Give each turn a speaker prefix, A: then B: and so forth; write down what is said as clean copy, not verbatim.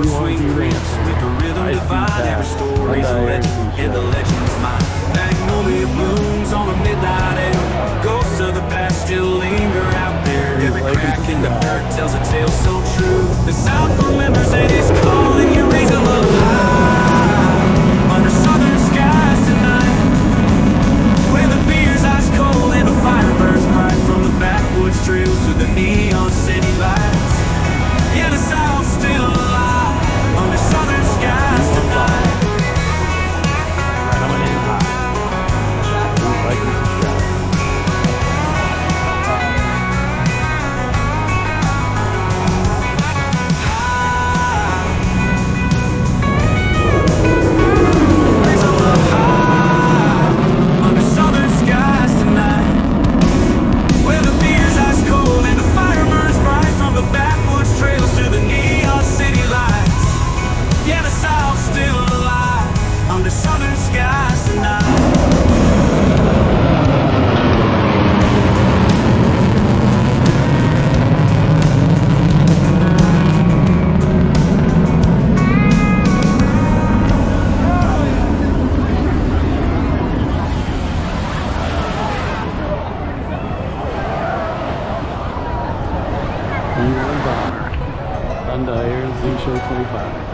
A: B-1B Lancer.
B: With the rhythm divine, every story's a legend, and the legend's mine. Magnolia blooms on a midnight air. Ghosts of the past still linger out there. Every crack in the dirt tells a tale so true. The South remembers and is calling you, raise a love high under southern skies tonight, where the beer's ice cold and the fire burns bright from the backwoods trails to the neon city lights. Yeah, the South's still alive under southern skies tonight.
A: Coming in hot. Like this is shot.
B: Raise a love high under southern skies tonight, where the beer's ice cold and the fire burns bright from the backwoods trails to the neon city lights. Yeah, the South's still alive under southern skies tonight.
A: B-1 Bomber. Hyundai Airshows 25.